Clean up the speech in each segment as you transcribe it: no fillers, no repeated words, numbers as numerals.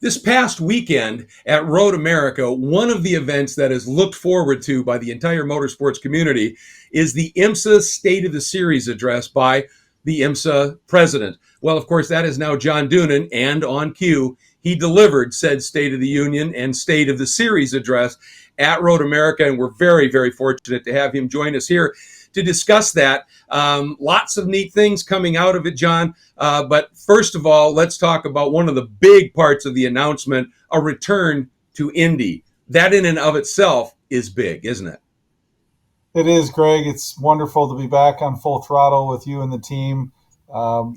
This past weekend at Road America, one of the events that is looked forward to by the entire motorsports community is the IMSA State of the Series address by the IMSA president. Well, of course, that is now John Doonan, and on cue, he delivered said State of the Union and State of the Series address at Road America, and we're very, very fortunate to have him join us here to discuss that. Lots of neat things coming out of it, John. But first of all, let's talk about one of the big parts of the announcement, a return to Indy. That in and of itself is big, isn't it? It is, Greg. It's wonderful to be back on Full Throttle with you and the team.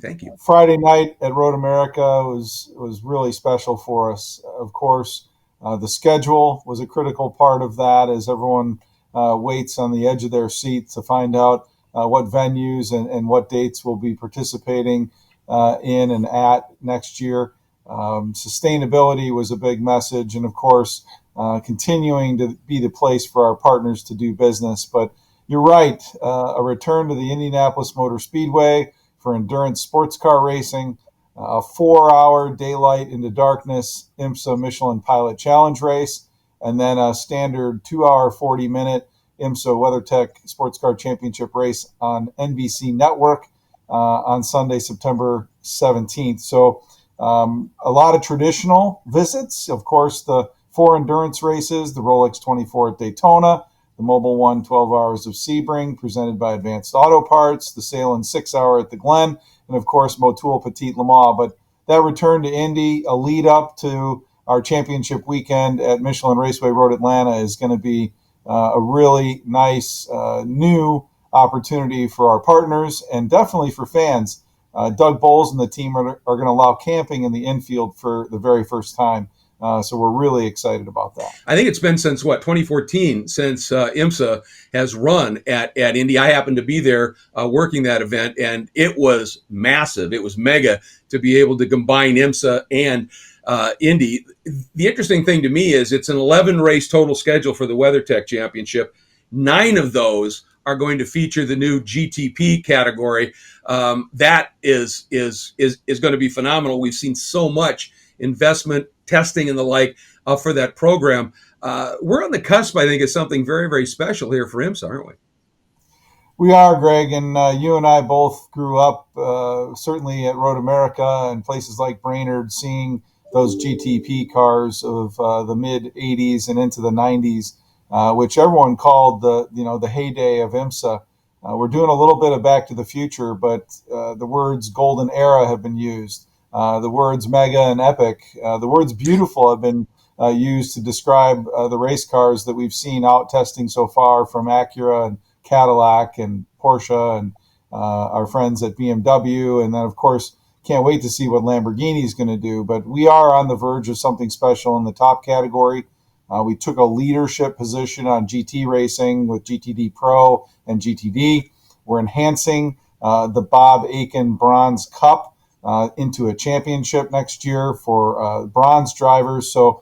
Thank you. Friday night at Road America was really special for us. Of course, the schedule was a critical part of that as everyone waits on the edge of their seat to find out what venues and what dates we'll be participating in and at next year. Sustainability was a big message, and of course, continuing to be the place for our partners to do business. But you're right, a return to the Indianapolis Motor Speedway for endurance sports car racing, a 4-hour daylight into darkness IMSA Michelin Pilot Challenge race, and then a standard 2-hour, 40-minute IMSA WeatherTech Sports Car Championship race on NBC Network on Sunday, September 17th. So a lot of traditional visits. Of course, the 4 endurance races, the Rolex 24 at Daytona, the Mobil 1 12 Hours of Sebring presented by Advanced Auto Parts, the Salem 6-hour at the Glen, and of course, Motul Petit Le Mans. But that return to Indy, a lead up to our championship weekend at Michelin Raceway Road Atlanta, is going to be a really nice new opportunity for our partners and definitely for fans. Doug Bowles and the team are going to allow camping in the infield for the very first time. So we're really excited about that. I think it's been since 2014 since IMSA has run at Indy. I happened to be there working that event, and it was massive. It was mega to be able to combine IMSA and Indy. The interesting thing to me is it's an 11-race total schedule for the WeatherTech Championship. 9 of those are going to feature the new GTP category. That is going to be phenomenal. We've seen so much investment, testing, and the like for that program. We're on the cusp, I think, of something very, very special here for IMSA, aren't we? We are, Greg, and you and I both grew up certainly at Road America and places like Brainerd, seeing those GTP cars of the mid 80s and into the 90s, which everyone called the heyday of IMSA. We're doing a little bit of Back to the Future, but the words golden era have been used. The words mega and epic, the words beautiful have been used to describe the race cars that we've seen out testing so far from Acura and Cadillac and Porsche and our friends at BMW. And then, of course, can't wait to see what Lamborghini is going to do. But we are on the verge of something special in the top category. We took a leadership position on GT racing with GTD Pro and GTD. We're enhancing the Bob Aitkin Bronze Cup into a championship next year for bronze drivers. So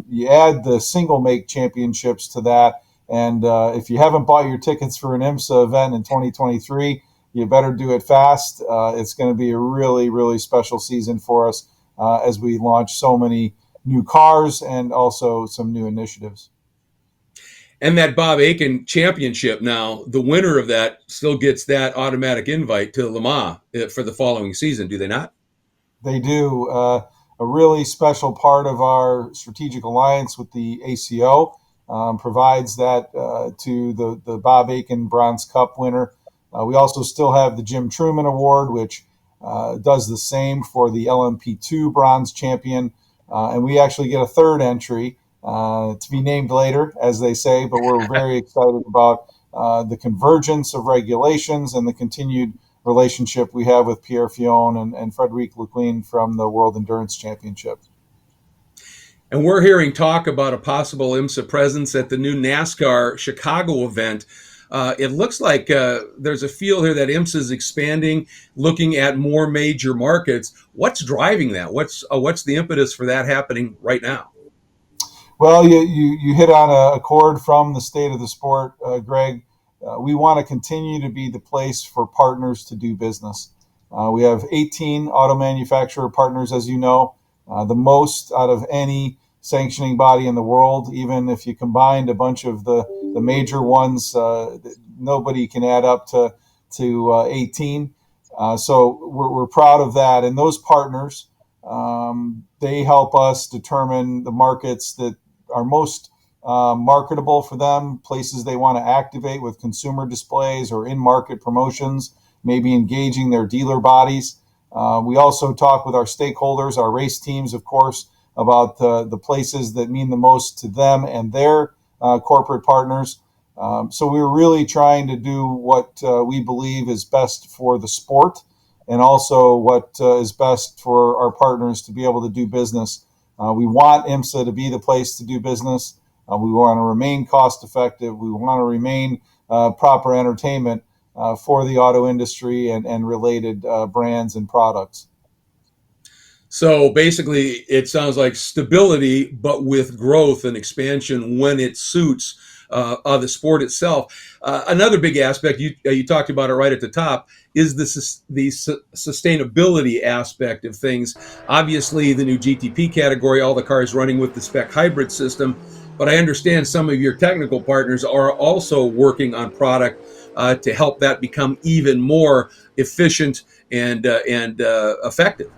you add the single make championships to that. And if you haven't bought your tickets for an IMSA event in 2023, you better do it fast. It's going to be a really, really special season for us as we launch so many new cars and also some new initiatives. And that Bob Aitkin Championship now, the winner of that still gets that automatic invite to Le Mans for the following season, do they not? They do. A really special part of our strategic alliance with the ACO provides that to the Bob Aitkin Bronze Cup winner. We also still have the Jim Truman Award, which does the same for the LMP2 Bronze Champion. And we actually get a third entry to be named later, as they say, but we're very excited about the convergence of regulations and the continued relationship we have with Pierre Fillon and Frederic Lequin from the World Endurance Championship. And we're hearing talk about a possible IMSA presence at the new NASCAR Chicago event. It looks like there's a feel here that IMSA is expanding, looking at more major markets. What's driving that? What's the impetus for that happening right now? Well, you hit on a chord from the state of the sport, Greg. We want to continue to be the place for partners to do business. We have 18 auto manufacturer partners, as you know. the most out of any sanctioning body in the world. Even if you combined a bunch of the major ones, nobody can add up to 18. So we're proud of that. And those partners, they help us determine the markets that are most marketable for them, places they want to activate with consumer displays or in-market promotions, maybe engaging their dealer bodies. We also talk with our stakeholders, our race teams, of course, about the places that mean the most to them and their corporate partners. So we're really trying to do what we believe is best for the sport, and also what is best for our partners to be able to do business. We want IMSA to be the place to do business. We want to remain cost effective. We want to remain proper entertainment for the auto industry and related brands and products. So basically, it sounds like stability, but with growth and expansion when it suits the sport itself. Another big aspect, you talked about it right at the top, is the sustainability aspect of things. Obviously, the new GTP category, all the cars running with the spec hybrid system, but I understand some of your technical partners are also working on product to help that become even more efficient and effective.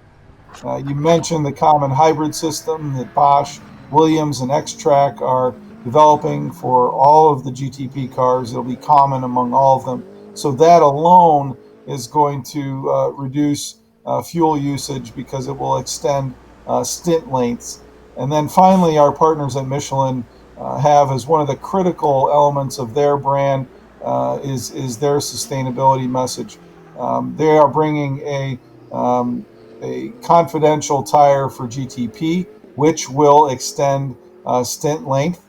You mentioned the common hybrid system that Bosch, Williams, and X-Track are developing for all of the GTP cars. It'll be common among all of them. So that alone is going to reduce fuel usage because it will extend stint lengths. And then finally, our partners at Michelin have as one of the critical elements of their brand is their sustainability message. They are bringing a confidential tire for GTP, which will extend stint length,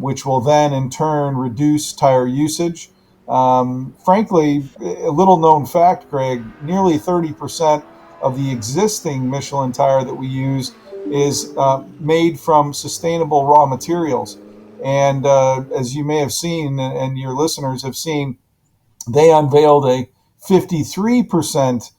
which will then in turn reduce tire usage. Frankly, a little known fact, Greg, nearly 30% of the existing Michelin tire that we use is made from sustainable raw materials. And as you may have seen, and your listeners have seen, they unveiled a 53%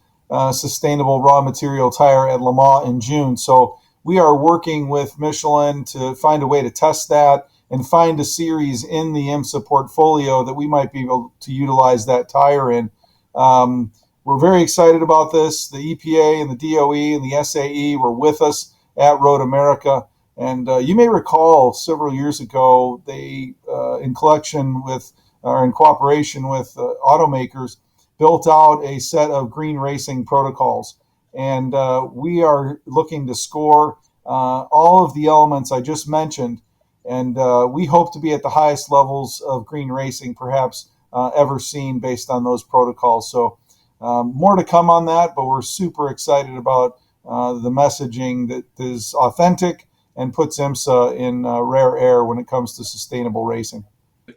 sustainable raw material tire at Le Mans in June. So we are working with Michelin to find a way to test that and find a series in the IMSA portfolio that we might be able to utilize that tire in. We're very excited about this. The EPA and the DOE and the SAE were with us at Road America. And you may recall several years ago, they, in collection with, or in cooperation with automakers, built out a set of green racing protocols. And we are looking to score all of the elements I just mentioned. And we hope to be at the highest levels of green racing perhaps ever seen based on those protocols. So more to come on that, but we're super excited about the messaging that is authentic and puts IMSA in rare air when it comes to sustainable racing.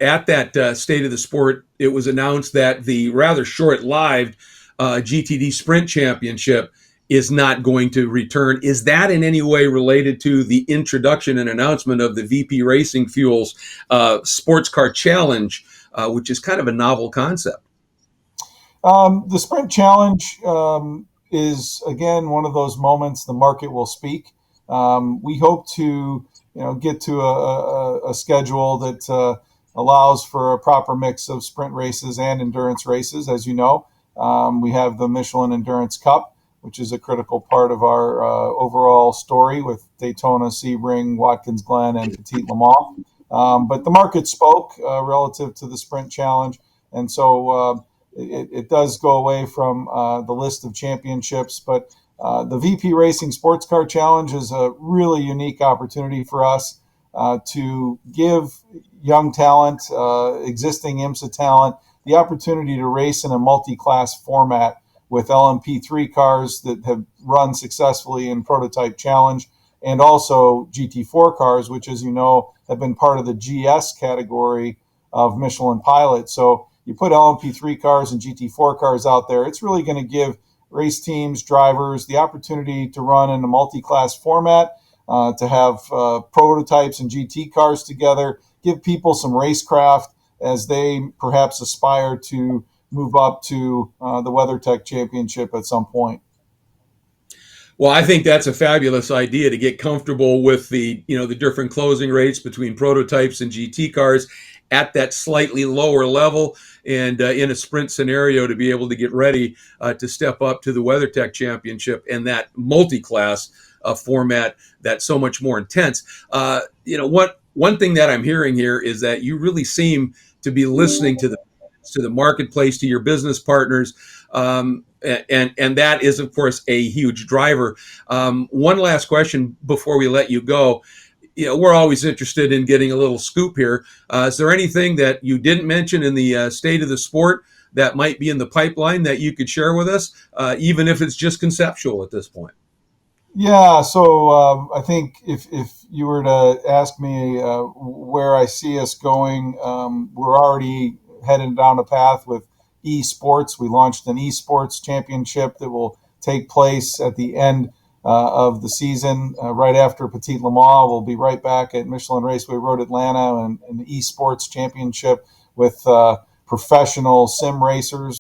At that State of the Sport, it was announced that the rather short-lived GTD Sprint Championship is not going to return. Is that in any way related to the introduction and announcement of the VP Racing Fuels Sports Car Challenge, which is kind of a novel concept? The Sprint Challenge is, again, one of those moments the market will speak. We hope to get to a schedule that allows for a proper mix of sprint races and endurance races. As you know, we have the Michelin Endurance Cup, which is a critical part of our overall story with Daytona, Sebring, Watkins Glen, and Petit Le Mans. But the market spoke relative to the Sprint Challenge, and so it does go away from the list of championships. But the VP Racing Sports Car Challenge is a really unique opportunity for us to give young talent, existing IMSA talent, the opportunity to race in a multi-class format with LMP3 cars that have run successfully in Prototype Challenge, and also GT4 cars, which, as you know, have been part of the GS category of Michelin Pilot. So you put LMP3 cars and GT4 cars out there, it's really going to give race teams, drivers, the opportunity to run in a multi-class format, to have prototypes and GT cars together, give people some racecraft as they perhaps aspire to move up to the WeatherTech Championship at some point. Well, I think that's a fabulous idea to get comfortable with the different closing rates between prototypes and GT cars at that slightly lower level, and in a sprint scenario to be able to get ready to step up to the WeatherTech Championship and that multi-class format that's so much more intense. What one thing that I'm hearing here is that you really seem to be listening to the marketplace, to your business partners. And that is, of course, a huge driver. One last question before we let you go. We're always interested in getting a little scoop here. Is there anything that you didn't mention in the state of the sport that might be in the pipeline that you could share with us, even if it's just conceptual at this point? Yeah, so I think if you were to ask me where I see us going, we're already heading down a path with esports. We launched an esports championship that will take place at the end of the season, right after Petit Le Mans. We'll be right back at Michelin Raceway Road Atlanta and an esports championship with professional sim racers.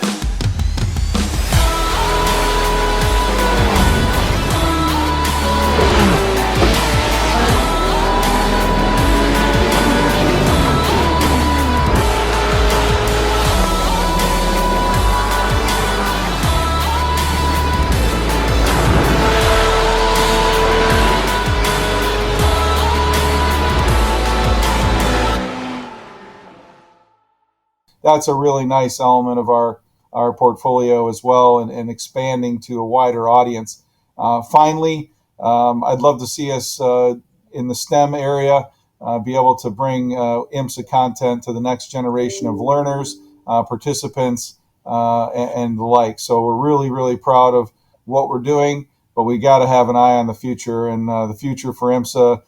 That's a really nice element of our portfolio as well, and expanding to a wider audience. Finally, I'd love to see us in the STEM area be able to bring IMSA content to the next generation of learners, participants, and the like. So we're really, really proud of what we're doing, but we got to have an eye on the future, and the future for IMSA,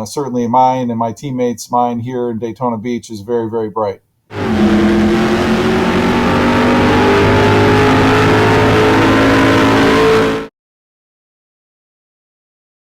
certainly mine and my teammates' mine here in Daytona Beach, is very, very bright.